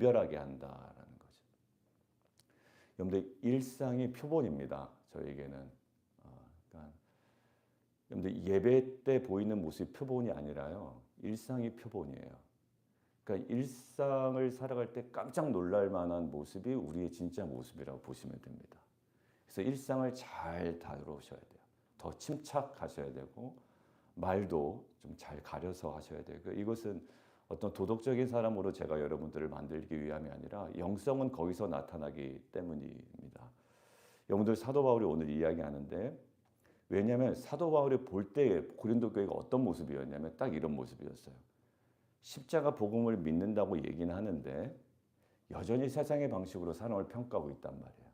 분별하게 한다라는 거죠. 여러분들 일상이 표본입니다. 저에게는. 그러니까 여러분들 예배 때 보이는 모습이 표본이 아니라요. 일상이 표본이에요. 그러니까 일상을 살아갈 때 깜짝 놀랄 만한 모습이 우리의 진짜 모습이라고 보시면 됩니다. 그래서 일상을 잘 다루셔야 돼요. 더 침착하셔야 되고 말도 좀 잘 가려서 하셔야 되고 이것은 어떤 도덕적인 사람으로 제가 여러분들을 만들기 위함이 아니라 영성은 거기서 나타나기 때문입니다. 여러분들 사도 바울이 오늘 이야기하는데 왜냐하면 사도 바울이 볼 때 고린도 교회가 어떤 모습이었냐면 딱 이런 모습이었어요. 십자가 복음을 믿는다고 얘기는 하는데 여전히 세상의 방식으로 사람을 평가하고 있단 말이에요.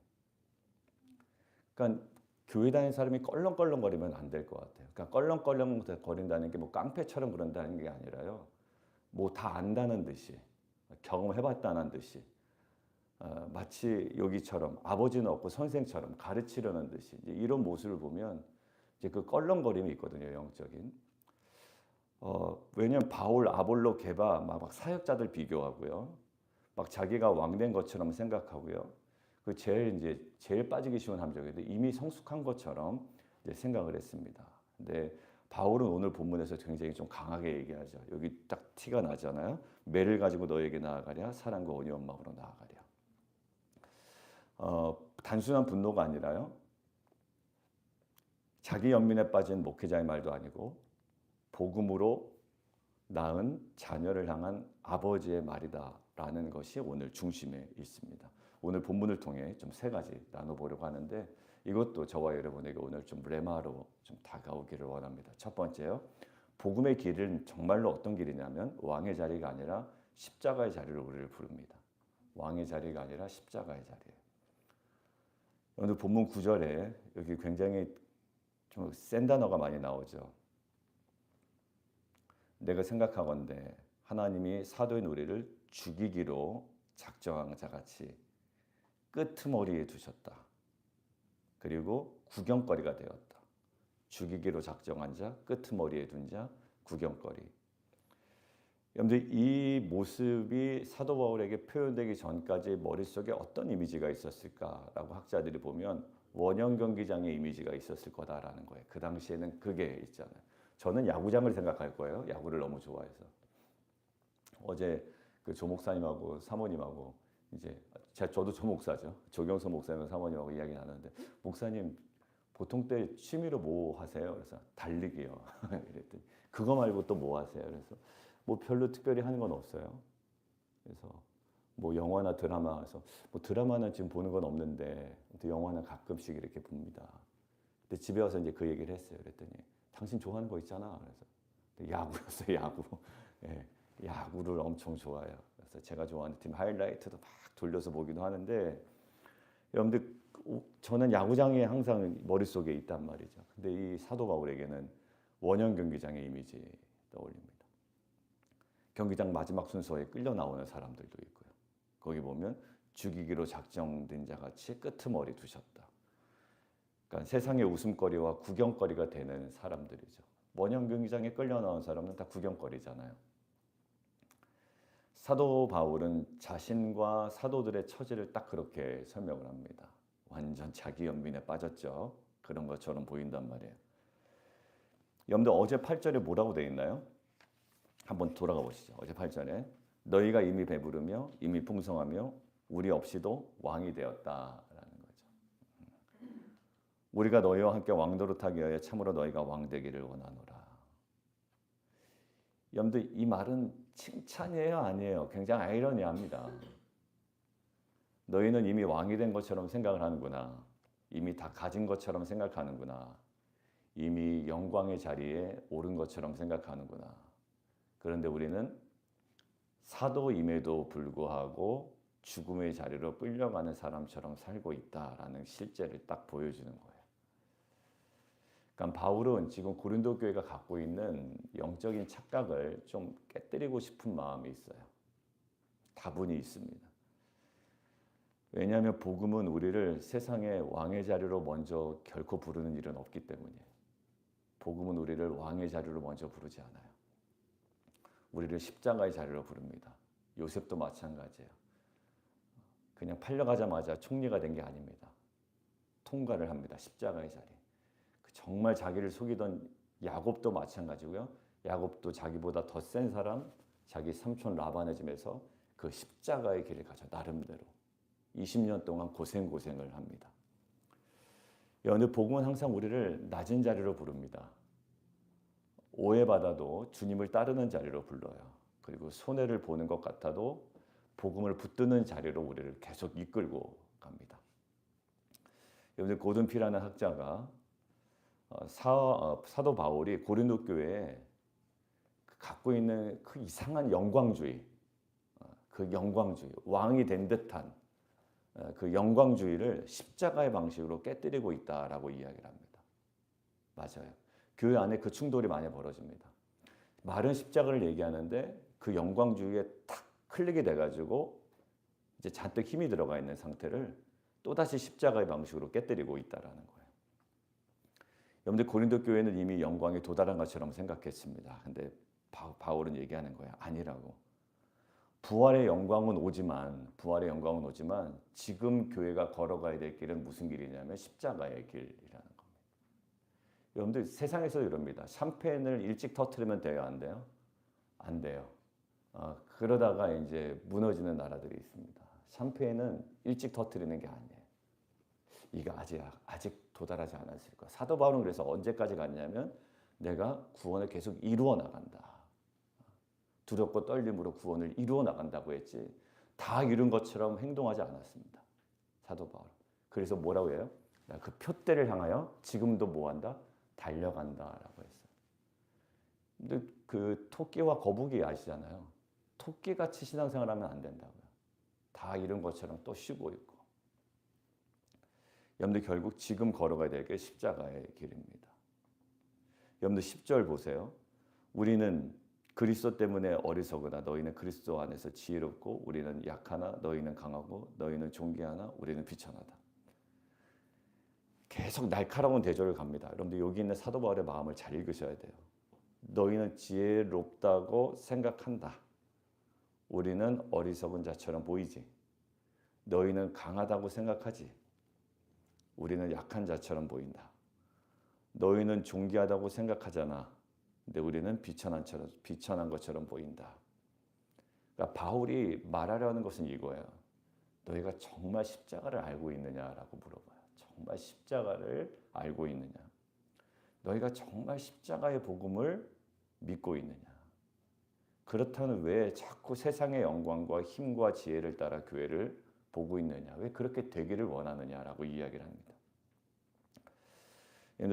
그러니까 교회 다니는 사람이 껄렁껄렁거리면 안 될 것 같아요. 그러니까 껄렁껄렁거린다는 게 뭐 깡패처럼 그런다는 게 아니라요. 뭐 다 안다는 듯이 경험해봤다는 듯이 마치 여기처럼 아버지는 없고 선생처럼 가르치려는 듯이 이제 이런 모습을 보면 이제 그 껄렁거림이 있거든요. 영적인. 왜냐면 바울, 아볼로, 게바 막 사역자들 비교하고요. 막 자기가 왕된 것처럼 생각하고요. 그 제일 빠지기 쉬운 함정인데 이미 성숙한 것처럼 이제 생각을 했습니다. 근데 바울은 오늘 본문에서 굉장히 좀 강하게 얘기하죠. 여기 딱 티가 나잖아요. 매를 가지고 너에게 나아가랴 사랑과 온유한 마음으로 나아가랴. 단순한 분노가 아니라요. 자기 연민에 빠진 목회자의 말도 아니고 복음으로 낳은 자녀를 향한 아버지의 말이다라는 것이 오늘 중심에 있습니다. 오늘 본문을 통해 좀 세 가지 나눠보려고 하는데 이것도 저와 여러분에게 오늘 좀 레마로 좀 다가오기를 원합니다. 첫 번째요. 복음의 길은 정말로 어떤 길이냐면 왕의 자리가 아니라 십자가의 자리로 우리를 부릅니다. 왕의 자리가 아니라 십자가의 자리예요. 오늘 본문 9절에 여기 굉장히 좀 센 단어가 많이 나오죠. 내가 생각하건대 하나님이 사도인 우리를 죽이기로 작정한 자같이 끄트머리에 두셨다. 그리고 구경거리가 되었다. 죽이기로 작정한 자, 끄트머리에 둔 자, 구경거리. 여러분들 이 모습이 사도 바울에게 표현되기 전까지 머릿속에 어떤 이미지가 있었을까라고 학자들이 보면 원형 경기장의 이미지가 있었을 거다라는 거예요. 그 당시에는 그게 있잖아요. 저는 야구장을 생각할 거예요. 야구를 너무 좋아해서. 어제 그 조 목사님하고 사모님하고 이제 저도 조 목사죠. 조경서 목사님 사모님하고 이야기 나누는데 목사님 보통 때 취미로 뭐 하세요? 그래서 달리기요. 그랬더니 그거 말고 또 뭐 하세요? 그래서 뭐 별로 특별히 하는 건 없어요. 그래서 뭐 영화나 드라마 그래서 뭐 드라마는 지금 보는 건 없는데 영화는 가끔씩 이렇게 봅니다. 근데 집에 와서 이제 그 얘기를 했어요. 그랬더니 당신 좋아하는 거 있잖아. 그래서 야구였어요. 야구. 예, 야구를 엄청 좋아해요. 그래서 제가 좋아하는 팀 하이라이트도 막 돌려서 보기도 하는데 여러분들 저는 야구장이 항상 머릿속에 있단 말이죠. 근데 이 사도 바울에게는 원형 경기장의 이미지 떠올립니다. 경기장 마지막 순서에 끌려 나오는 사람들도 있고요. 거기 보면 죽이기로 작정된 자같이 끄트머리 두셨다. 그러니까 세상의 웃음거리와 구경거리가 되는 사람들이죠. 원형 경기장에 끌려 나온 사람은 다 구경거리잖아요. 사도 바울은 자신과 사도들의 처지를 딱 그렇게 설명을 합니다. 완전 자기 연민에 빠졌죠. 그런 것처럼 보인단 말이에요. 여러분들 어제 8절에 뭐라고 되어 있나요? 한번 돌아가 보시죠. 어제 8절에 너희가 이미 배부르며 이미 풍성하며 우리 없이도 왕이 되었다라는 거죠. 우리가 너희와 함께 왕노릇하기 위하여 참으로 너희가 왕 되기를 원하노라. 여러분들 이 말은 칭찬이에요? 아니에요? 굉장히 아이러니합니다. 너희는 이미 왕이 된 것처럼 생각을 하는구나. 이미 다 가진 것처럼 생각하는구나. 이미 영광의 자리에 오른 것처럼 생각하는구나. 그런데 우리는 사도임에도 불구하고 죽음의 자리로 끌려가는 사람처럼 살고 있다라는 실제를 딱 보여주는 거예요. 그러니까 바울은 지금 고린도 교회가 갖고 있는 영적인 착각을 좀 깨뜨리고 싶은 마음이 있어요. 다분히 있습니다. 왜냐하면 복음은 우리를 세상의 왕의 자리로 먼저 결코 부르는 일은 없기 때문이에요. 복음은 우리를 왕의 자리로 먼저 부르지 않아요. 우리를 십자가의 자리로 부릅니다. 요셉도 마찬가지예요. 그냥 팔려가자마자 총리가 된 게 아닙니다. 통과를 합니다. 십자가의 자리. 정말 자기를 속이던 야곱도 마찬가지고요. 야곱도 자기보다 더 센 사람, 자기 삼촌 라반의 집에서 그 십자가의 길을 가죠. 나름대로 20년 동안 고생을 합니다. 여러분들, 복음은 항상 우리를 낮은 자리로 부릅니다. 오해받아도 주님을 따르는 자리로 불러요. 그리고 손해를 보는 것 같아도 복음을 붙드는 자리로 우리를 계속 이끌고 갑니다. 여러분들, 고든 피라는 학자가 사도 바울이 고린도 교회에 갖고 있는 그 이상한 영광주의, 그 영광주의, 왕이 된 듯한 그 영광주의를 십자가의 방식으로 깨뜨리고 있다라고 이야기를 합니다. 맞아요. 교회 안에 그 충돌이 많이 벌어집니다. 말은 십자가를 얘기하는데 그 영광주의에 탁 클릭이 돼가지고 이제 잔뜩 힘이 들어가 있는 상태를 또다시 십자가의 방식으로 깨뜨리고 있다라는 거예요. 여러분들, 고린도 교회는 이미 영광에 도달한 것처럼 생각했습니다. 근데 바울은 얘기하는 거야. 아니라고. 부활의 영광은 오지만 지금 교회가 걸어가야 될 길은 무슨 길이냐면 십자가의 길이라는 겁니다. 여러분들, 세상에서 이럽니다. 샴페인을 일찍 터뜨리면 돼요, 안 돼요? 안 돼요. 그러다가 이제 무너지는 나라들이 있습니다. 샴페인은 일찍 터뜨리는 게 아니에요. 이게 아직 도달하지 않았을 거야. 사도 바울은 그래서 언제까지 갔냐면 내가 구원을 계속 이루어 나간다. 두렵고 떨림으로 구원을 이루어 나간다고 했지 다 이룬 것처럼 행동하지 않았습니다. 사도 바울. 그래서 뭐라고 해요? 그 표대를 향하여 지금도 뭐한다? 달려간다라고 했어요. 근데 그 토끼와 거북이 아시잖아요. 토끼같이 신앙생활하면 안 된다고요. 다 이룬 것처럼 또 쉬고 있고. 여러분들, 결국 지금 걸어가야 될 게 십자가의 길입니다. 여러분들, 10절 보세요. 우리는 그리스도 때문에 어리석으나 너희는 그리스도 안에서 지혜롭고 우리는 약하나 너희는 강하고 너희는 존귀하나 우리는 비천하다. 계속 날카로운 대조를 갑니다. 여러분들, 여기 있는 사도 바울의 마음을 잘 읽으셔야 돼요. 너희는 지혜롭다고 생각한다. 우리는 어리석은 자처럼 보이지. 너희는 강하다고 생각하지. 우리는 약한 자처럼 보인다. 너희는 존귀하다고 생각하잖아. 근데 우리는 비천한 것처럼 보인다. 그러니까 바울이 말하려는 것은 이거예요. 너희가 정말 십자가를 알고 있느냐라고 물어봐요. 정말 십자가를 알고 있느냐. 너희가 정말 십자가의 복음을 믿고 있느냐. 그렇다면 왜 자꾸 세상의 영광과 힘과 지혜를 따라 교회를 보고 있느냐. 왜 그렇게 되기를 원하느냐라고 이야기를 합니다.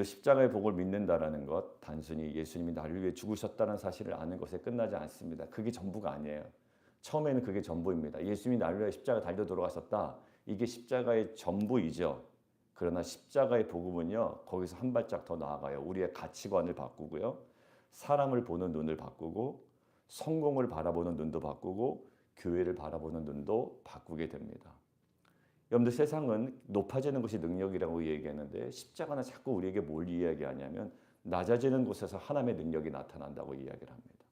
십자가의 복을 믿는다라는 것, 단순히 예수님이 나를 위해 죽으셨다는 사실을 아는 것에 끝나지 않습니다. 그게 전부가 아니에요. 처음에는 그게 전부입니다. 예수님이 나를 위해 십자가 달려 돌아가셨다. 이게 십자가의 전부이죠. 그러나 십자가의 복음은요, 거기서 한 발짝 더 나아가요. 우리의 가치관을 바꾸고요. 사람을 보는 눈을 바꾸고 성공을 바라보는 눈도 바꾸고 교회를 바라보는 눈도 바꾸게 됩니다. 여러분들, 세상은 높아지는 것이 능력이라고 얘기했는데 십자가는 자꾸 우리에게 뭘 이야기하냐면 낮아지는 곳에서 하나님의 능력이 나타난다고 이야기를 합니다.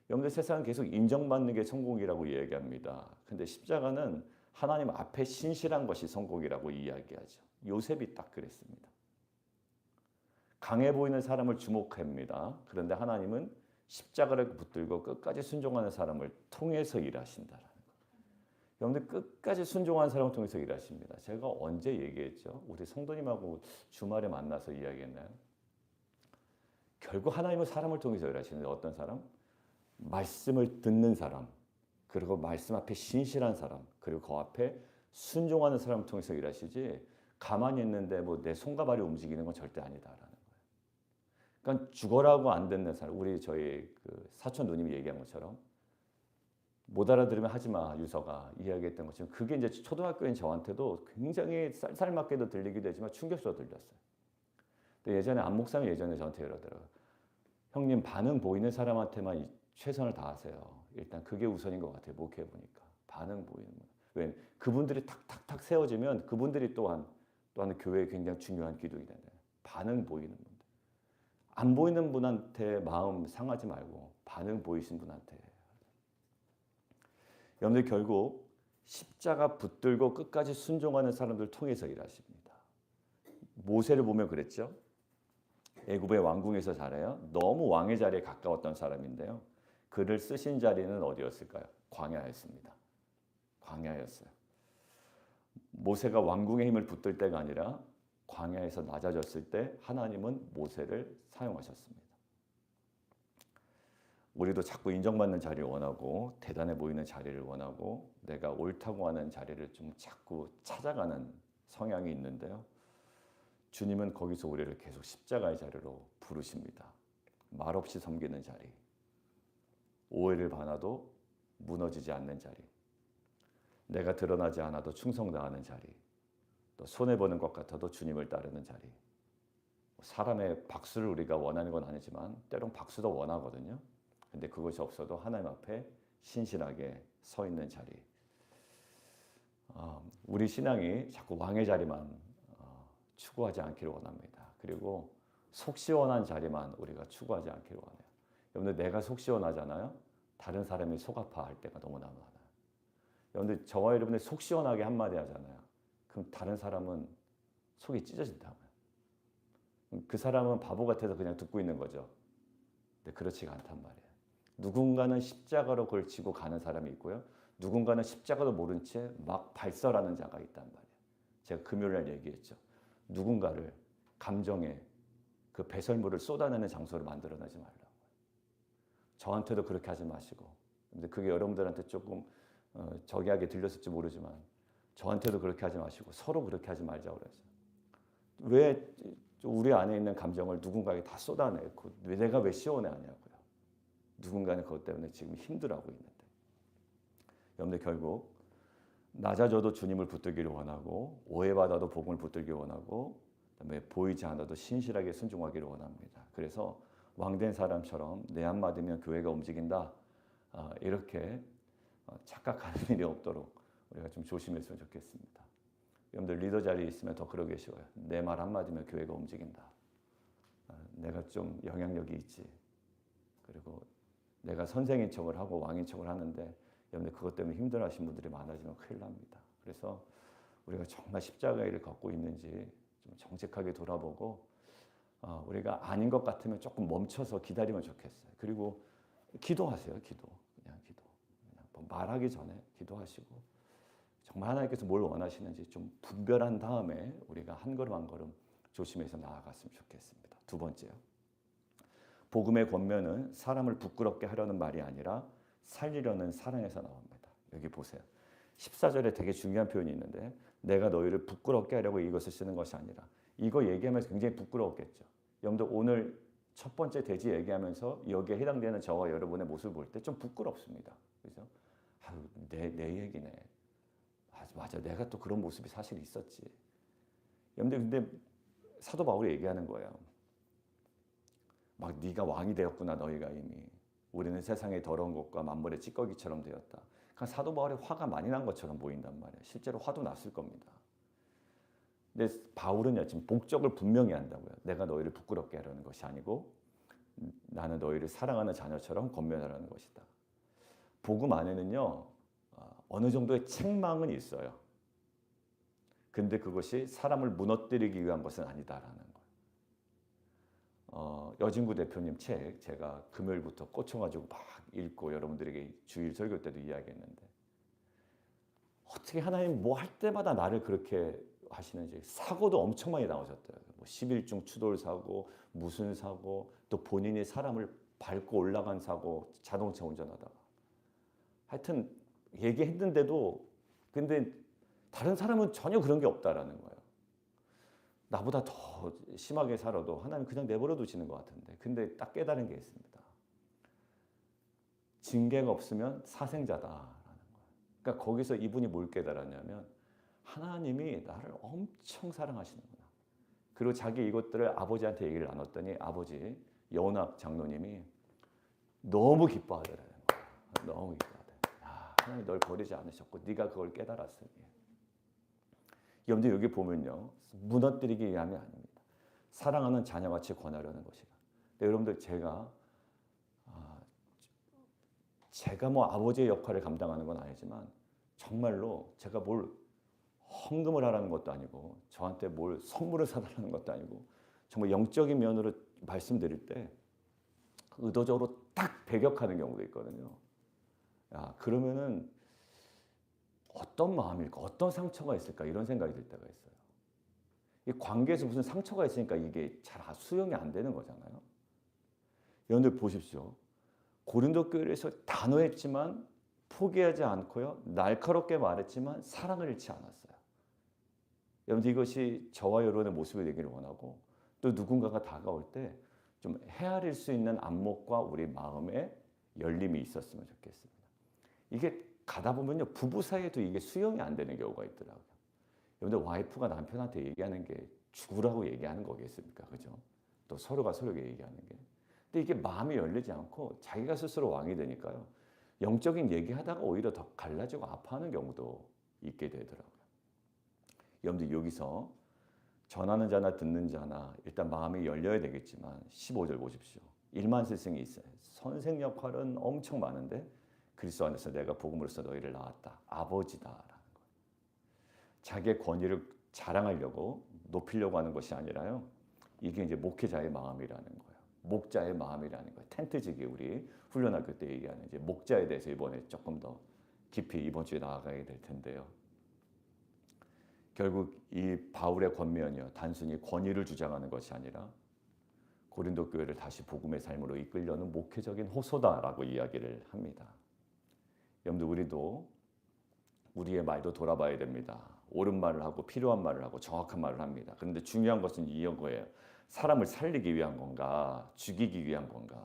여러분들, 세상은 계속 인정받는 게 성공이라고 이야기합니다. 근데 십자가는 하나님 앞에 신실한 것이 성공이라고 이야기하죠. 요셉이 딱 그랬습니다. 강해 보이는 사람을 주목합니다. 그런데 하나님은 십자가를 붙들고 끝까지 순종하는 사람을 통해서 일하신다라는 거예요. 여러분들, 끝까지 순종하는 사람을 통해서 일하십니다. 제가 언제 얘기했죠? 우리 성도님하고 주말에 만나서 이야기했나요? 결국 하나님은 사람을 통해서 일하시는데 어떤 사람? 말씀을 듣는 사람, 그리고 말씀 앞에 신실한 사람, 그리고 그 앞에 순종하는 사람을 통해서 일하시지 가만히 있는데 뭐 내 손과 발이 움직이는 건 절대 아니다라는 거예요. 그러니까 죽어라고 안 듣는 사람, 저희 그 사촌 누님이 얘기한 것처럼 못 알아들으면 하지 마, 유서가 이야기했던 것처럼 그게 이제 초등학교인 저한테도 굉장히 쌀쌀맞게도 들리기도 했지만 충격적으로 들렸어요. 근데 예전에 안 목사님 예전에 저한테 이러더라고요. 형님, 반응 보이는 사람한테만 최선을 다하세요. 일단 그게 우선인 것 같아요. 목회해 보니까 반응 보이는 분. 왜 그분들이 탁탁탁 세워지면 그분들이 또한 교회에 굉장히 중요한 기둥이 되는 반응 보이는 분들. 안 보이는 분한테 마음 상하지 말고 반응 보이신 분한테. 여러분들, 결국 십자가 붙들고 끝까지 순종하는 사람들 통해서 일하십니다. 모세를 보면 그랬죠. 애굽의 왕궁에서 자라요. 너무 왕의 자리에 가까웠던 사람인데요. 그를 쓰신 자리는 어디였을까요? 광야였습니다. 광야였어요. 모세가 왕궁의 힘을 붙들 때가 아니라 광야에서 낮아졌을 때 하나님은 모세를 사용하셨습니다. 우리도 자꾸 인정받는 자리를 원하고 대단해 보이는 자리를 원하고 내가 옳다고 하는 자리를 좀 자꾸 찾아가는 성향이 있는데요. 주님은 거기서 우리를 계속 십자가의 자리로 부르십니다. 말없이 섬기는 자리, 오해를 받아도 무너지지 않는 자리, 내가 드러나지 않아도 충성 다하는 자리, 또 손해보는 것 같아도 주님을 따르는 자리. 사람의 박수를 우리가 원하는 건 아니지만 때론 박수도 원하거든요. 근데 그것이 없어도 하나님 앞에 신실하게 서 있는 자리. 우리 신앙이 자꾸 왕의 자리만 추구하지 않기를 원합니다. 그리고 속 시원한 자리만 우리가 추구하지 않기를 원해요. 여러분들 내가 속 시원하잖아요. 다른 사람이 속 아파할 때가 너무나 많아요. 여러분들 저와 여러분들 속 시원하게 한마디 하잖아요. 그럼 다른 사람은 속이 찢어진다고요. 그 사람은 바보 같아서 그냥 듣고 있는 거죠. 근데 그렇지가 않단 말이에요. 누군가는 십자가로 그걸 지고 가는 사람이 있고요. 누군가는 십자가도 모른 채 막 발설하는 자가 있단 말이에요. 제가 금요일날 얘기했죠. 누군가를 감정에 그 배설물을 쏟아내는 장소를 만들어내지 말라고요. 저한테도 그렇게 하지 마시고. 근데 그게 여러분들한테 조금 저기하게 들렸을지 모르지만 저한테도 그렇게 하지 마시고 서로 그렇게 하지 말자고 그랬어요. 왜 우리 안에 있는 감정을 누군가에게 다 쏟아내고 내가 왜 시원해하냐고요. 누군가는 그것 때문에 지금 힘들어하고 있는데. 여러분들 결국 낮아져도 주님을 붙들기를 원하고 오해받아도 복음을 붙들기를 원하고 그다음에 보이지 않아도 신실하게 순종하기를 원합니다. 그래서 왕된 사람처럼 내 한마디면 교회가 움직인다. 이렇게 착각하는 일이 없도록 우리가 좀 조심했으면 좋겠습니다. 여러분들 리더 자리에 있으면 더 그러게 쉬워요. 내 말 한마디면 교회가 움직인다. 내가 좀 영향력이 있지. 그리고 내가 선생인 척을 하고 왕인 척을 하는데 여러분들 그것 때문에 힘들어하시는 분들이 많아지면 큰일 납니다. 그래서 우리가 정말 십자가의 일을 걷고 있는지 좀 정직하게 돌아보고 우리가 아닌 것 같으면 조금 멈춰서 기다리면 좋겠어요. 그리고 기도하세요. 기도. 그냥 뭐 말하기 전에 기도하시고 정말 하나님께서 뭘 원하시는지 좀 분별한 다음에 우리가 한 걸음 한 걸음 조심해서 나아갔으면 좋겠습니다. 두 번째요. 복음의 권면은 사람을 부끄럽게 하려는 말이 아니라 살리려는 사랑에서 나옵니다. 여기 보세요. 14절에 되게 중요한 표현이 있는데 내가 너희를 부끄럽게 하려고 이것을 쓰는 것이 아니라 이거 얘기하면서 굉장히 부끄러웠겠죠. 여러분들 오늘 첫 번째 대지 얘기하면서 여기에 해당되는 저와 여러분의 모습을 볼 때 좀 부끄럽습니다. 그죠? 내 얘기네. 맞아. 내가 또 그런 모습이 사실 있었지. 여러분들 근데 사도 바울이 얘기하는 거예요. 막 네가 왕이 되었구나 너희가 이미. 우리는 세상의 더러운 것과 만물의 찌꺼기처럼 되었다. 그러니까 사도 바울이 화가 많이 난 것처럼 보인단 말이에요. 실제로 화도 났을 겁니다. 근데 바울은요 지금 목적을 분명히 한다고요. 내가 너희를 부끄럽게 하려는 것이 아니고 나는 너희를 사랑하는 자녀처럼 권면하라는 것이다. 복음 안에는요 어느 정도의 책망은 있어요. 근데 그것이 사람을 무너뜨리기 위한 것은 아니다라는 거예요. 여진구 대표님 책 제가 금요일부터 꽂혀가지고 막 읽고 여러분들에게 주일 설교 때도 이야기했는데 어떻게 하나님 뭐 할 때마다 나를 그렇게 하시는지 사고도 엄청 많이 나오셨더라고요. 뭐 11중 추돌 사고, 무슨 사고, 또 본인이 사람을 밟고 올라간 사고, 자동차 운전하다가 하여튼 얘기했는데도 근데 다른 사람은 전혀 그런 게 없다라는 거예요. 나보다 더 심하게 살아도 하나님 그냥 내버려 두시는 것 같은데 근데 딱 깨달은 게 있습니다. 징계가 없으면 사생자다라는 거예요. 그러니까 거기서 이분이 뭘 깨달았냐면 하나님이 나를 엄청 사랑하시는구나. 그리고 자기 이것들을 아버지한테 얘기를 나눴더니 아버지 여운학 장로님이 너무 기뻐하더라는 거예요. 너무 기뻐하더라고요. 하나님 널 버리지 않으셨고 네가 그걸 깨달았으니. 여러분들 여기 보면요. 무너뜨리기 위함이 아닙니다. 사랑하는 자녀같이 권하려는 것이다. 근데 여러분들 제가 뭐 아버지의 역할을 감당하는 건 아니지만 정말로 제가 뭘 헌금을 하라는 것도 아니고 저한테 뭘 선물을 사달라는 것도 아니고 정말 영적인 면으로 말씀드릴 때 의도적으로 딱 배격하는 경우도 있거든요. 야, 그러면은 어떤 마음일까? 어떤 상처가 있을까? 이런 생각이 들 때가 있어요. 이 관계에서 무슨 상처가 있으니까 이게 잘 수용이 안 되는 거잖아요. 여러분들 보십시오. 고린도 교회에서 단호했지만 포기하지 않고요. 날카롭게 말했지만 사랑을 잃지 않았어요. 여러분들 이것이 저와 여러분의 모습이 되기를 원하고 또 누군가가 다가올 때 좀 헤아릴 수 있는 안목과 우리 마음에 열림이 있었으면 좋겠습니다. 이게 가다 보면요. 부부 사이에도 이게 수용이 안 되는 경우가 있더라고요. 여러분들 와이프가 남편한테 얘기하는 게 죽으라고 얘기하는 거겠습니까? 그죠? 또 서로가 서로에게 얘기하는 게. 근데 이게 마음이 열리지 않고 자기가 스스로 왕이 되니까요. 영적인 얘기하다가 오히려 더 갈라지고 아파하는 경우도 있게 되더라고요. 여러분들 여기서 전하는 자나 듣는 자나 일단 마음이 열려야 되겠지만 15절 보십시오. 일만 스승이 있어요. 선생 역할은 엄청 많은데 그리스도 안에서 내가 복음으로써 너희를 낳았다. 아버지다라는 거예요. 자기의 권위를 자랑하려고 높이려고 하는 것이 아니라요. 이게 이제 목회자의 마음이라는 거예요. 목자의 마음이라는 거예요. 텐트지기 우리 훈련학교 때 얘기하는 이제 목자에 대해서 이번에 조금 더 깊이 이번 주에 나아가게 될 텐데요. 결국 이 바울의 권면이요. 단순히 권위를 주장하는 것이 아니라 고린도 교회를 다시 복음의 삶으로 이끌려는 목회적인 호소다라고 이야기를 합니다. 여러분들 우리도 우리의 말도 돌아봐야 됩니다. 옳은 말을 하고 필요한 말을 하고 정확한 말을 합니다. 그런데 중요한 것은 이거예요. 사람을 살리기 위한 건가? 죽이기 위한 건가?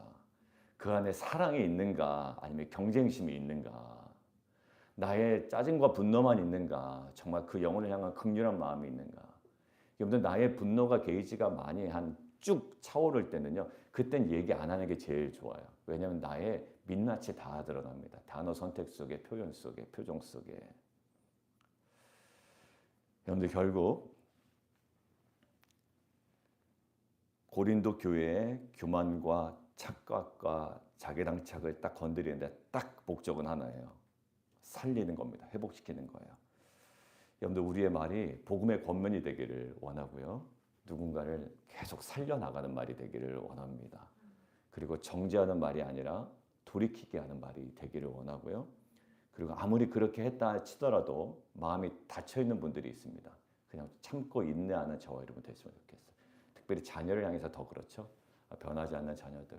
그 안에 사랑이 있는가? 아니면 경쟁심이 있는가? 나의 짜증과 분노만 있는가? 정말 그 영혼을 향한 긍휼한 마음이 있는가? 여러분들 나의 분노가 게이지가 많이 한 쭉 차오를 때는요. 그땐 얘기 안 하는 게 제일 좋아요. 왜냐하면 나의 민낯이 다 드러납니다. 단어 선택 속에, 표현 속에, 표정 속에. 여러분들 결국 고린도 교회의 교만과 착각과 자기당착을 딱 건드리는데 딱 목적은 하나예요. 살리는 겁니다. 회복시키는 거예요. 여러분들 우리의 말이 복음의 권면이 되기를 원하고요. 누군가를 계속 살려나가는 말이 되기를 원합니다. 그리고 정죄하는 말이 아니라 돌이키게 하는 말이 되기를 원하고요. 그리고 아무리 그렇게 했다 치더라도 마음이 닫혀있는 분들이 있습니다. 그냥 참고 인내하는 저와 여러분 됐으면 좋겠어요. 특별히 자녀를 향해서 더 그렇죠. 변하지 않는 자녀들.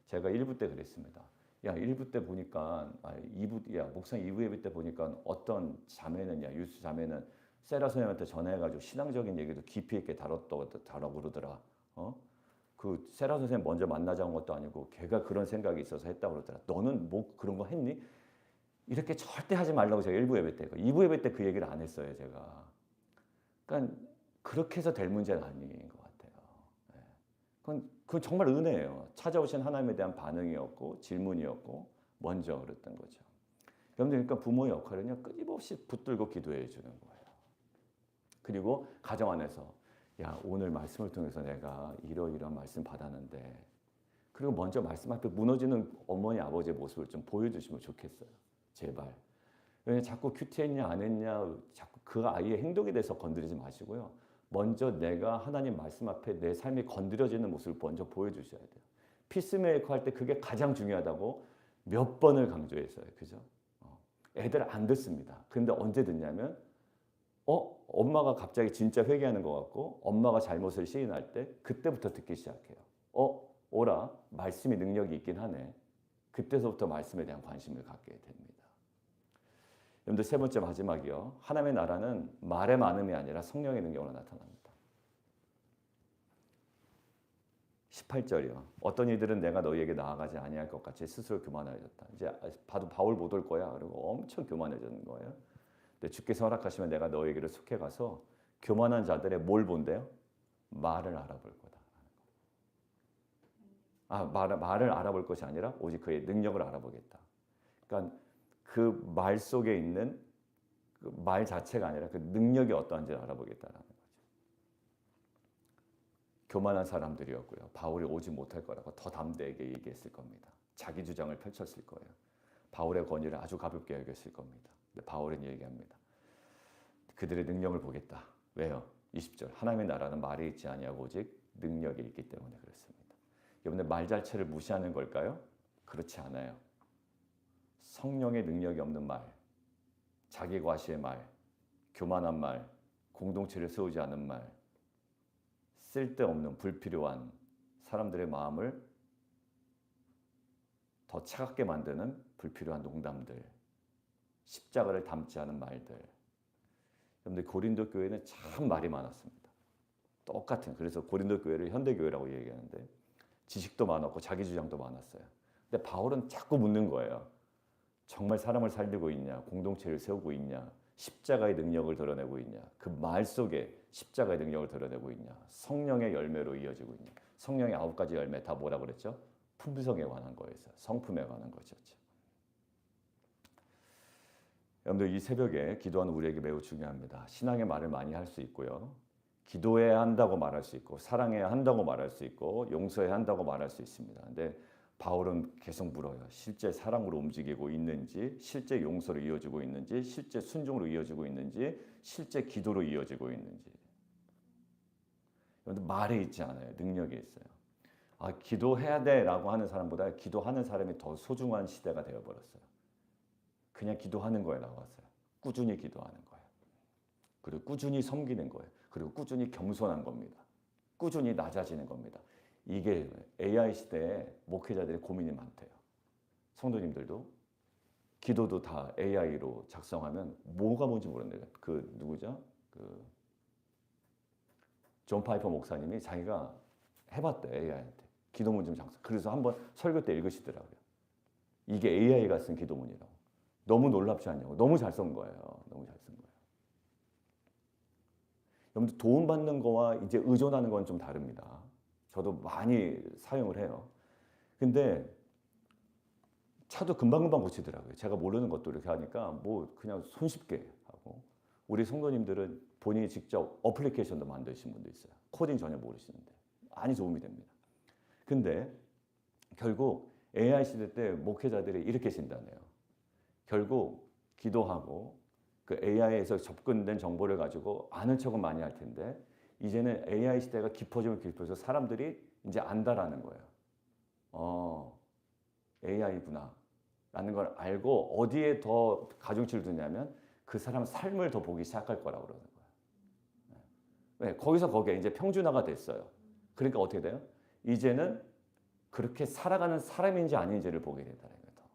제가 1부 때 그랬습니다. 야 1부 때 보니까 2부 야 목사 2부 예배 때 보니까 어떤 자매는 유수 자매는 세라 선생님한테 전화해가지고 신앙적인 얘기도 깊이 있게 다뤘다고 그러더라. 그 세라 선생님 먼저 만나자는 것도 아니고 걔가 그런 생각이 있어서 했다고 그러더라. 너는 뭐 그런 거 했니? 이렇게 절대 하지 말라고 제가 1부 예배 때 2부 예배 때 그 얘기를 안 했어요 제가. 그러니까 그렇게 해서 될 문제는 아닌 것 같아요. 그건 정말 은혜예요. 찾아오신 하나님에 대한 반응이었고 질문이었고 먼저 그랬던 거죠. 여러분들 그러니까 부모의 역할은요 끊임없이 붙들고 기도해 주는 거예요. 그리고 가정 안에서 야 오늘 말씀을 통해서 내가 이러이러한 말씀 받았는데 그리고 먼저 말씀 앞에 무너지는 어머니 아버지의 모습을 좀 보여주시면 좋겠어요. 제발. 왜냐면 자꾸 큐티했냐 안 했냐 자꾸 그 아이의 행동에 대해서 건드리지 마시고요. 먼저 내가 하나님 말씀 앞에 내 삶이 건드려지는 모습을 먼저 보여주셔야 돼요. 피스메이커 할 때 그게 가장 중요하다고 몇 번을 강조했어요. 그죠? 애들 안 듣습니다. 근데 언제 듣냐면 엄마가 갑자기 진짜 회개하는 것 같고 엄마가 잘못을 시인할 때 그때부터 듣기 시작해요. 오라 말씀이 능력이 있긴 하네. 그때서부터 말씀에 대한 관심을 갖게 됩니다. 여러분들 세 번째 마지막이요. 하나님의 나라는 말의 많음이 아니라 성령의 능력으로 나타납니다. 18절이요. 어떤 이들은 내가 너희에게 나아가지 아니할 것 같이 스스로 교만하였다. 이제 봐도 바울 못 올 거야. 그리고 엄청 교만해지는 거예요. 근데 주께서 허락하시면 내가 너희에게로 속해 가서 교만한 자들의 뭘 본대요? 말을 알아볼 거다. 말을 알아볼 것이 아니라 오직 그의 능력을 알아보겠다. 그러니까 그 말 속에 있는 그 말 자체가 아니라 그 능력이 어떠한지를 알아보겠다라는 거죠. 교만한 사람들이었고요. 바울이 오지 못할 거라고 더 담대하게 얘기했을 겁니다. 자기 주장을 펼쳤을 거예요. 바울의 권위를 아주 가볍게 여겼을 겁니다. 근데 바울은 얘기합니다. 그들의 능력을 보겠다. 왜요? 20절. 하나님의 나라는 말에 있지 아니하고 오직 능력이 있기 때문에 그렇습니다. 여러분들 말 자체를 무시하는 걸까요? 그렇지 않아요. 성령의 능력이 없는 말, 자기 과시의 말, 교만한 말, 공동체를 세우지 않은 말, 쓸데없는 불필요한 사람들의 마음을 더 차갑게 만드는 불필요한 농담들, 십자가를 담지 않은 말들. 그런데 고린도 교회는 참 말이 많았습니다. 똑같은. 그래서 고린도 교회를 현대교회라고 얘기하는데 지식도 많았고 자기 주장도 많았어요. 근데 바울은 자꾸 묻는 거예요. 정말 사람을 살리고 있냐? 공동체를 세우고 있냐? 십자가의 능력을 드러내고 있냐? 그 말 속에 십자가의 능력을 드러내고 있냐? 성령의 열매로 이어지고 있냐? 성령의 9가지 열매 다 뭐라 그랬죠? 품성에 관한 거였어요. 성품에 관한 것이었죠. 여러분들 이 새벽에 기도하는 우리에게 매우 중요합니다. 신앙의 말을 많이 할 수 있고요. 기도해야 한다고 말할 수 있고 사랑해야 한다고 말할 수 있고 용서해야 한다고 말할 수 있습니다. 근데 바울은 계속 물어요. 실제 사랑으로 움직이고 있는지, 실제 용서로 이어지고 있는지, 실제 순종으로 이어지고 있는지, 실제 기도로 이어지고 있는지. 여러분들 말에 있지 않아요. 능력이 있어요. 아, 기도해야 돼라고 하는 사람보다 기도하는 사람이 더 소중한 시대가 되어버렸어요. 그냥 기도하는 거에 나왔어요. 꾸준히 기도하는 거예요. 그리고 꾸준히 섬기는 거예요. 그리고 꾸준히 겸손한 겁니다. 꾸준히 낮아지는 겁니다. 이게 AI 시대에 목회자들의 고민이 많대요. 성도님들도 기도도 다 AI로 작성하면 뭐가 뭔지 모르는데 그 누구죠? 존 파이퍼 목사님이 자기가 해봤대 AI한테 기도문 좀 작성. 그래서 한번 설교 때 읽으시더라고요. 이게 AI가 쓴 기도문이라고. 너무 놀랍지 않냐고. 너무 잘 쓴 거예요. 너무 잘 쓴 거예요. 여러분들 도움 받는 거와 이제 의존하는 건 좀 다릅니다. 저도 많이 사용을 해요. 근데 차도 금방금방 고치더라고요. 제가 모르는 것도 이렇게 하니까 뭐 그냥 손쉽게 하고. 우리 성도님들은 본인이 직접 어플리케이션도 만드신 분도 있어요. 코딩 전혀 모르시는데 많이 도움이 됩니다. 근데 결국 AI 시대 때 목회자들이 이렇게 진단해요. 결국 기도하고 그 AI에서 접근된 정보를 가지고 아는 척은 많이 할 텐데 이제는 AI 시대가 깊어지면 깊어져서 사람들이 이제 안다라는 거예요. AI구나 라는 걸 알고 어디에 더 가중치를 두냐면 그 사람 삶을 더 보기 시작할 거라고 그러는 거예요. 네, 거기서 거기에 이제 평준화가 됐어요. 그러니까 어떻게 돼요? 이제는 그렇게 살아가는 사람인지 아닌지를 보게 된다는 거예요.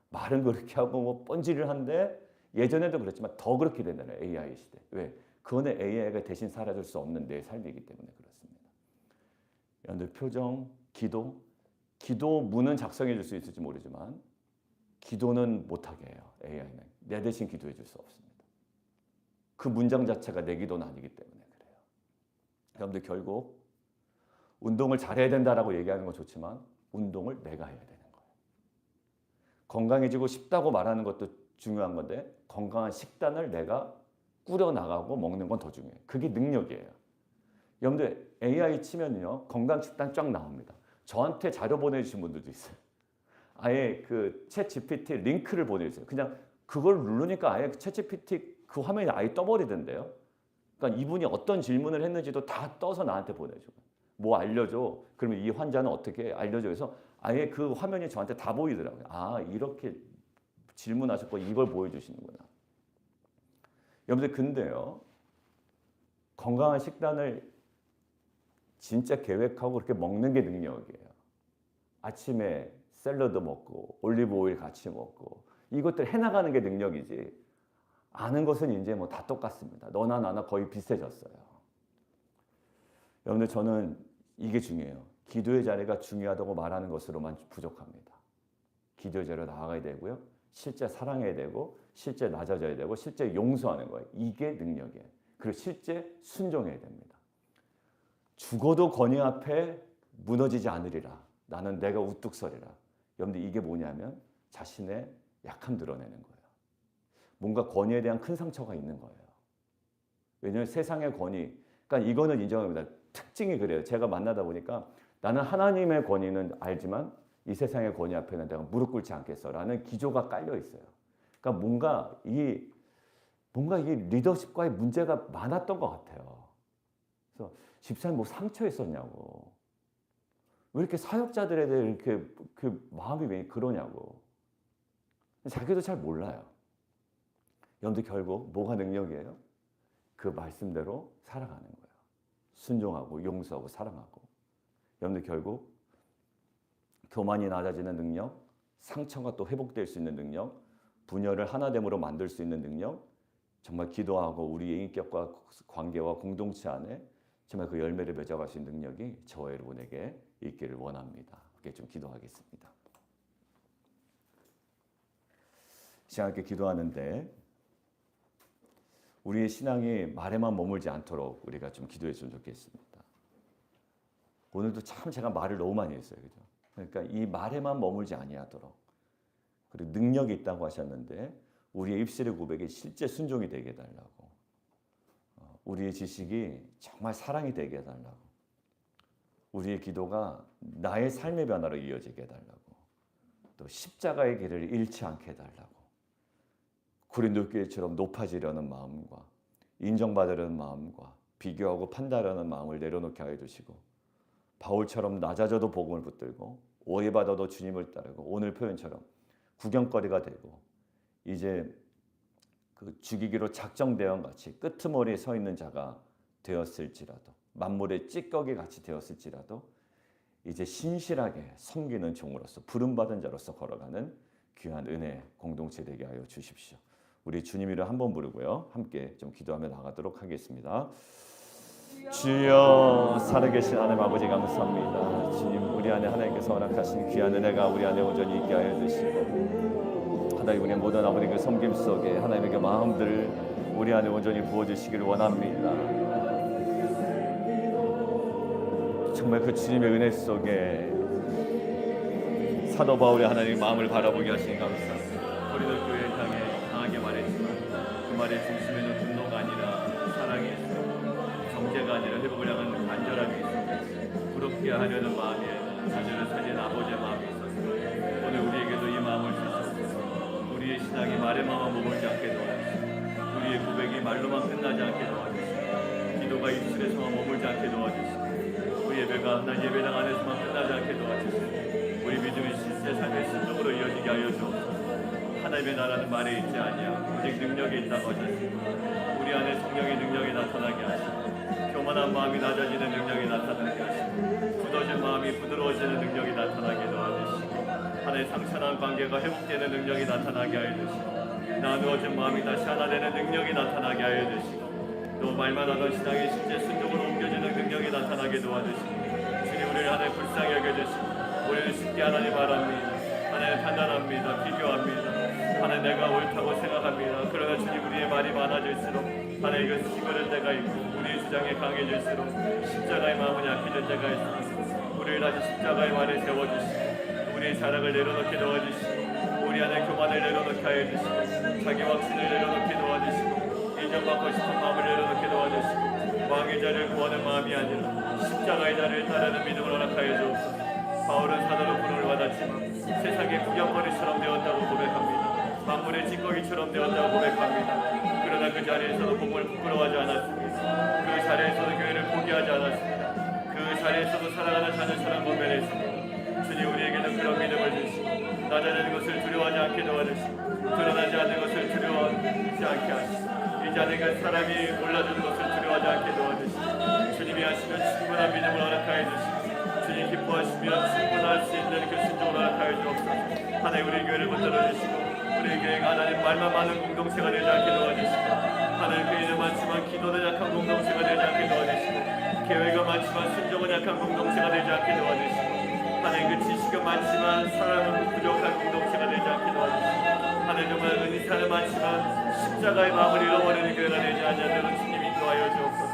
말은 그렇게 하고 뭐 뻔질을 한데 예전에도 그렇지만 더 그렇게 된다는 거예요. AI 시대. 왜? 그거는 AI가 대신 살아줄 수 없는 내 삶이기 때문에 그렇습니다. 여러분들 표정, 기도문은 작성해 줄 수 있을지 모르지만 기도는 못하게 해요. AI는. 내 대신 기도해 줄 수 없습니다. 그 문장 자체가 내 기도는 아니기 때문에 그래요. 여러분들 결국 운동을 잘해야 된다라고 얘기하는 건 좋지만 운동을 내가 해야 되는 거예요. 건강해지고 싶다고 말하는 것도 중요한 건데 건강한 식단을 내가 꾸려나가고 먹는 건 더 중요해요. 그게 능력이에요. 여러분들 AI 치면요 건강 식단 쫙 나옵니다. 저한테 자료 보내주신 분들도 있어요. 아예 그 챗 GPT 링크를 보내주세요. 그냥 그걸 누르니까 아예 챗 GPT 그 화면이 아예 떠버리던데요. 그러니까 이분이 어떤 질문을 했는지도 다 떠서 나한테 보내줘요. 뭐 알려줘. 그러면 이 환자는 어떻게 알려줘. 해서 아예 그 화면이 저한테 다 보이더라고요. 아 이렇게 질문하셨고 이걸 보여주시는구나. 여러분들 근데요. 건강한 식단을 진짜 계획하고 그렇게 먹는 게 능력이에요. 아침에 샐러드 먹고 올리브 오일 같이 먹고 이것들 해나가는 게 능력이지 아는 것은 이제 뭐 다 똑같습니다. 너나 나나 거의 비슷해졌어요. 여러분들 저는 이게 중요해요. 기도의 자리가 중요하다고 말하는 것으로만 부족합니다. 기도의 자리로 나아가야 되고요. 실제 사랑해야 되고 실제 낮아져야 되고 실제 용서하는 거예요. 이게 능력이에요. 그리고 실제 순종해야 됩니다. 죽어도 권위 앞에 무너지지 않으리라. 나는 내가 우뚝 서리라. 여러분들 이게 뭐냐면 자신의 약함 드러내는 거예요. 뭔가 권위에 대한 큰 상처가 있는 거예요. 왜냐하면 세상의 권위, 그러니까 이거는 인정합니다. 특징이 그래요. 제가 만나다 보니까 나는 하나님의 권위는 알지만 이 세상의 권위 앞에는 내가 무릎 꿇지 않겠어라는 기조가 깔려 있어요. 그러니까 뭔가 이 리더십과의 문제가 많았던 것 같아요. 그래서 집사님 뭐 상처 있었냐고. 왜 이렇게 사역자들에 대해 이렇게 그 마음이 왜 그러냐고. 자기도 잘 몰라요. 여러분들 결국 뭐가 능력이에요? 그 말씀대로 살아가는 거예요. 순종하고 용서하고 사랑하고. 여러분들 결국 교만이 낮아지는 능력, 상처가 또 회복될 수 있는 능력, 분열을 하나됨으로 만들 수 있는 능력, 정말 기도하고 우리의 인격과 관계와 공동체 안에 정말 그 열매를 맺어갈 수 있는 능력이 저와 여러분에게 있기를 원합니다. 그렇게 좀 기도하겠습니다. 시간 있게 기도하는데 우리의 신앙이 말에만 머물지 않도록 우리가 좀 기도했으면 좋겠습니다. 오늘도 참 제가 말을 너무 많이 했어요. 그죠? 그러니까 이 말에만 머물지 아니하도록, 그리고 능력이 있다고 하셨는데 우리의 입술의 고백이 실제 순종이 되게 해달라고, 우리의 지식이 정말 사랑이 되게 해달라고, 우리의 기도가 나의 삶의 변화로 이어지게 해달라고, 또 십자가의 길을 잃지 않게 해달라고, 고린도 교회처럼 높아지려는 마음과 인정받으려는 마음과 비교하고 판단하는 마음을 내려놓게 하여 주시고, 바울처럼 낮아져도 복음을 붙들고 오해받아도 주님을 따르고, 오늘 표현처럼 구경거리가 되고 이제 그 죽이기로 작정대원 같이 끄트머리에 서 있는 자가 되었을지라도, 만물의 찌꺼기 같이 되었을지라도 이제 신실하게 섬기는 종으로서 부름받은 자로서 걸어가는 귀한 은혜 공동체 되게 하여 주십시오. 우리 주님 이름 한번 부르고요, 함께 좀 기도하며 나가도록 하겠습니다. 주여, 살아계신 하나님 아버지 감사합니다. 주님, 우리 안에 하나님께서 허락하신 귀한 은혜가 우리 안에 온전히 있게 하여 주시고, 하나님 우리의 모든 아버지 그 섬김 속에 하나님의 그 마음들을 우리 안에 온전히 부어주시기를 원합니다. 정말 그 주님의 은혜 속에 사도 바울이 하나님의 마음을 바라보게 하시니 감사합니다. 고린도 교회를 향해 강하게 말했지만 그 말의 중심에는 분노가 아니라 사랑이 있어, 정죄가 아니라 회복을 향한 간절함이 있어, 부럽게 하려는 마음에 자녀를 살리는 아버지의 마음이 있어서 오늘 우리에게도 이 마음을 주셔서 우리의 신앙이 말에만 머물지 않게 도와주시고, 우리의 고백이 말로만 끝나지 않게 도와주시고, 기도가 입술에서만 머물지 않게 도와주시고, 우리 예배가 나 예배당 안에서만 끝나지 않게 도와주시고, 우리 믿음의 실제 삶의 순종으로 이어지게 하여 주옵소서. 하나님의 나라는 말에 있지 아니하고 오직 능력에 있다고 하셨습니다. 우리 안에 성령의 능력이 나타나게 하시고, 교만한 마음이 낮아지는 능력이 나타나게 하시고, 굳어진 마음이 부드러워지는 능력이 나타나게 도와주시고, 하나의 상처난 관계가 회복되는 능력이 나타나게 하여 주시고, 나누어진 마음이 다시 하나 되는 능력이 나타나게 하여 주시고, 또 말만 하던 신앙이 실제 순종으로 옮겨지는 능력이 나타나게 도와주시고, 주님 우리를 하나님 불쌍히 여겨주시고, 우리를 쉽게 하나님 바랍니다. 하나님 판단합니다. 비교합니다. 하나님 내가 옳다고 생각합니다. 그러나 주님 우리의 말이 많아질수록 하나님 이것을 힘을 때가 있고, 우리의 주장이 강해질수록 십자가의 마음은 약해질 때가 있습니다. 우리를 다시 십자가의 말에 세워주시고, 우리의 자랑을 내려놓게 도와주시고, 우리 안에 교만을 내려놓게 하여 주시고, 자기 확신을 내려놓게 도와주시고, 인정받고 싶은 마음을 내려놓게 도와주시고, 왕의 자리를 구하는 마음이 아니라 십자가의 자리를 따르는 믿음을 허락하여 주옵소서. 바울은 사도로 부름을 받았지만 세상의 구경거리처럼 되었다고 고백합니다. 만물의 찌꺼기처럼 되었다고 고백합니다. 그러나 그 자리에서도 복음을 부끄러워하지 않았습니다. 그 자리에서도 교회를 포기하지 않았습니다. 그 자리에서도 살아가는 자녀처럼 건면했습니다. 주님 우리에게는 그런 믿음을 주시고, 낮아지는 것을 두려워하지 않게 도와주시고, 드러나지 않는 것을 두려워하지 않게 하시고, 이제 아는 사람이 몰라주는 것을 두려워하지 않게 도와주시고, 주님이 하시면 충분한 믿음을 허락하여 주시고, 주님 기뻐하시면 충분할 수 있는 그 순종을 허락하여 주옵소서. 하나님 우리 교회를 붙들어 주시고, 우리 교회가 하나님 말만 많은 공동체가 되지 않게 도와주시고, 하나님 교회는 많지만 기도는 약한 공동체가 되지 않게 도와주시고, 계획은 많지만 순종은 약한 공동체가 되지 않게 도와주시고, 하나님 그 지식은 많지만 사랑은 부족한 공동체가 되지 않게 도와주시고, 하나님 정말 은사는 많지만 십자가의 마음을 잃어버리는 교회가 되지 않는 주님 인도하여 주옵소서.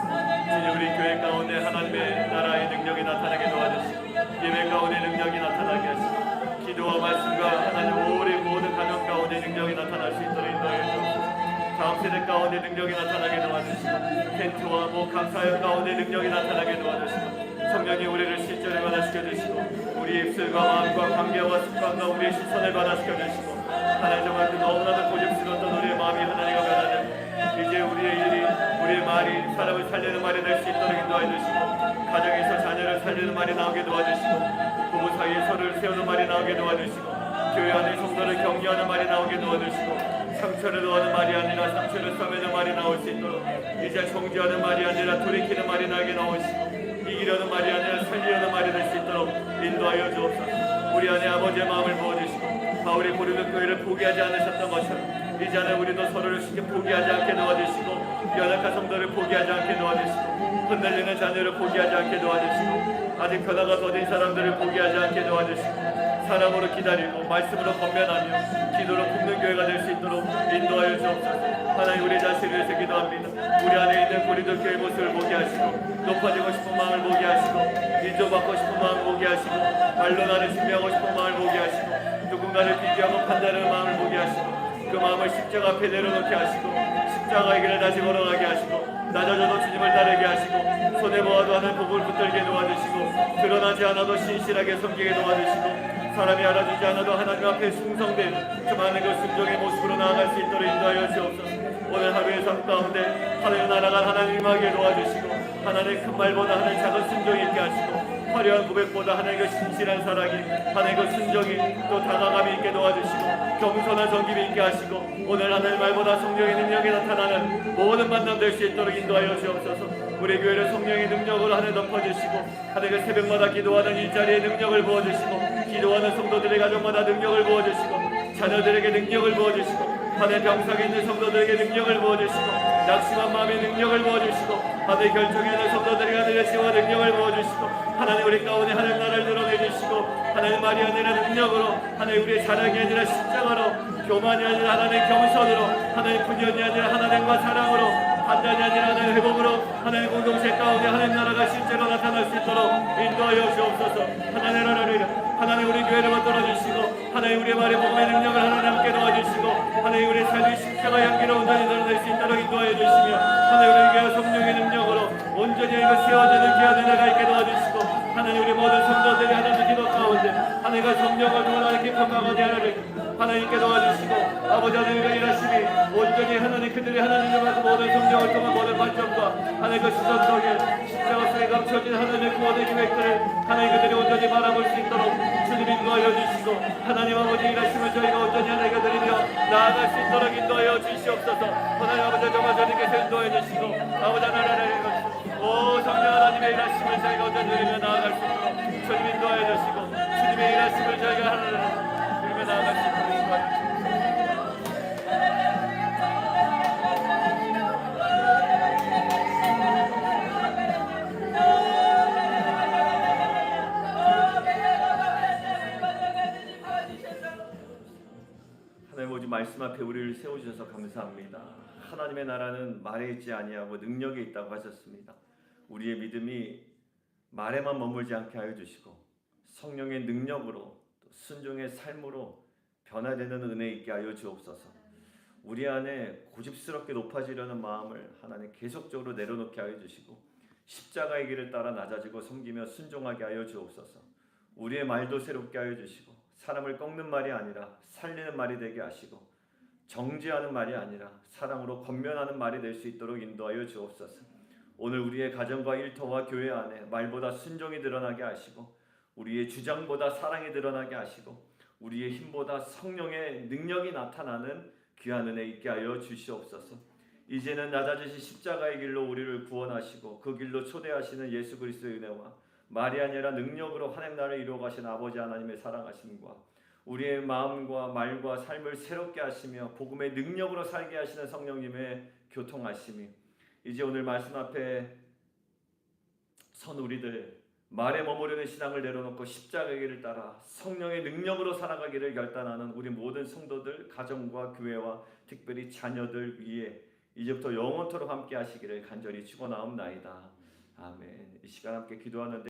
주님 우리 교회 가운데 하나님의 나라의 능력이 나타나게 도와주시고, 예배 가운데 능력이 나타나게 하시고, 기도와 말씀과 하나님 우리 모든 가정 가운데 능력이 나타날 수 있도록 인도하여 주옵소서. 다음 세대 가운데 능력이 나타나게 도와주시고, 텐트와 감사역 가운데 능력이 나타나게 도와주시고, 성령이 우리를 실제로 변화시켜 주시고, 우리 입술과 마음과 관계와 습관과 우리의 시선을 변화시켜 주시고, 하나님 정말 그 너무나도 고집스러운 어떤 우리의 마음이 하나님과 변하는 이제 우리의 일이 우리의 말이 사람을 살리는 말이 될 수 있도록 인도하여 주시고 가정에서 자녀를 살리는 말이 나오게 도와주시고 부부 사이에 서로를 세우는 말이 나오게 도와주시고 교회 안에 성도를 격려하는 말이 나오게 도와주시고 상처를 놓는 말이 아니라 상처를 써매는 말이 나올 수 있도록 이제 정죄하는 말이 아니라 돌이키는 말이 나에게 나오시고 이기려는 말이 아니라 살리려는 말이 될 수 있도록 인도하여 주옵소서. 우리 안에 아버지의 마음을 부어주시고 바울이 고린도 교회를 포기하지 않으셨던 것처럼 이제는 우리도 서로를 쉽게 포기하지 않게 도와주시고 연약한 성도를 포기하지 않게 도와주시고 흔들리는 자녀를 포기하지 않게 도와주시고 아직 변화가 더딘 사람들을 포기하지 않게 도와주시고 사랑으로 기다리고 말씀으로 건면하며 기도로 품는 교회가 될 수 있도록 인도하여 주옵소서. 하나님 우리 자신을 위해서 기도합니다. 우리 안에 있는 고린도 교회 모습을 보게 하시고 높아지고 싶은 마음을 보게 하시고 인정받고 싶은 마음을 보게 하시고 말로 나를 증명하고 싶은 마음을 보게 하시고 누군가를 비교하고 판단하는 마음을 보게 하시고 그 마음을 십자가 앞에 내려놓게 하시고 십자가의 길을 다시 걸어가게 하시고 낮아져도 주님을 따르게 하시고 손에 모아도 하는 복을 붙들게 도와주시고 드러나지 않아도 신실하게 섬기게 도와주시고 사람이 알아주지 않아도 하나님 앞에 충성된 수많은 그 순종의 모습으로 나아갈 수 있도록 인도하여 주옵소서. 오늘 하루의 삶 가운데 하나님 나라가 하나님 임하게 도와주시고 하나님의 큰 말보다 하나님 작은 순종이 있게 하시고 화려한 고백보다 하나님의 신실한 사랑이 하나님의 순종이 또 다가감이 있게 도와주시고 겸손한 섬김이 있게 하시고 오늘 하나님 말보다 성령의 능력이 나타나는 모든 만남 될 수 있도록 인도하여 주옵소서. 우리 교회를 성령의 능력으로 하나님 덮어주시고 하나님의 새벽마다 기도하는 일자리에 능력을 부어주시고 기도하는 성도들의 가정마다 능력을 부어주시고 자녀들에게 능력을 부어주시고 하나님 병상에 있는 성도들에게 능력을 부어주시고 낙심한 마음에 능력을 부어주시고 하나님 결정에 있는 성도들에게 하나님의 지혜와 능력을 부어주시고 하나님 우리 가운데 하나님 나라를 드러내주시고 하나님 말이 아니라 능력으로 하나님 우리의 자랑이 아니라 십자가로 교만이 아니라 하나님 겸손으로 하나님 분연이 아니라 하나님과 사랑으로 판단이 아니라 하나님 회복으로 하나님 공동체 가운데 하나님 나라가 실제로 나타날 수 있도록 인도하여 주옵소서. 하나님 나라를 하나님 우리 교회를 만들어 주시고 하나님 우리의 말에 복음의 능력을 하나님 함께 도와주시고 하나님 우리의 삶의 십자가 향기로 온전히 드러낼 수 있도록 인도하여 주시며 하나님 우리 교회 성령의 능력으로 온전히 이거 세워지는 귀한 은혜가 있게 도와주시고 하나님 우리 모든 성도들이 하나님 기도 가운데 하나님과 성령을 통하는 깊은 강원에 하나님께 도와주시고 아버지 하나님의 일하심이 온전히 하나님 그들이 하나님을 받고 모든 성령을 통한 모든 관점과 하나님 그 시선 속에 십자가 속에 감춰진 하나님의 그 모든 계획들을 하나님 그들이 온전히 바라볼 수 있도록 주님 인도하여 주시고 하나님 아버지 일하심을 저희가 온전히 하나님께 드리며 나아갈 수 있도록 인도하여 주시옵소서. 하나님 아버지 정말 저희께서 인도하여 주시고 아버지 하나님의 오 성령 하나님의 일하심을 저희가 온전히 드리며 나아갈 수 있도록 주님 인도하여 주시고 주님의 일하심을 저희가 하나님 드리며 나아갈 수 있도록 인도하여 주시고 말씀 앞에 우리를 세워주셔서 감사합니다. 하나님의 나라는 말에 있지 아니하고 능력에 있다고 하셨습니다. 우리의 믿음이 말에만 머물지 않게 하여 주시고 성령의 능력으로 또 순종의 삶으로 변화되는 은혜 있게 하여 주옵소서. 우리 안에 고집스럽게 높아지려는 마음을 하나님 계속적으로 내려놓게 하여 주시고 십자가의 길을 따라 낮아지고 섬기며 순종하게 하여 주옵소서. 우리의 말도 새롭게 하여 주시고 사람을 꺾는 말이 아니라 살리는 말이 되게 하시고 정죄하는 말이 아니라 사랑으로 권면하는 말이 될 수 있도록 인도하여 주옵소서. 오늘 우리의 가정과 일터와 교회 안에 말보다 순종이 드러나게 하시고 우리의 주장보다 사랑이 드러나게 하시고 우리의 힘보다 성령의 능력이 나타나는 귀한 은혜 있게 하여 주시옵소서. 이제는 낮아지신 십자가의 길로 우리를 구원하시고 그 길로 초대하시는 예수 그리스도의 은혜와 말이 아니라 능력으로 하나님 나라를 이루어 가신 아버지 하나님의 사랑하심과 우리의 마음과 말과 삶을 새롭게 하시며 복음의 능력으로 살게 하시는 성령님의 교통하심이 이제 오늘 말씀 앞에 선 우리들 말에 머무르는 신앙을 내려놓고 십자가의 길을 따라 성령의 능력으로 살아가기를 결단하는 우리 모든 성도들 가정과 교회와 특별히 자녀들 위에 이제부터 영원토록 함께 하시기를 간절히 축원하옵나이다. 아멘. 이 시간 함께 기도하는데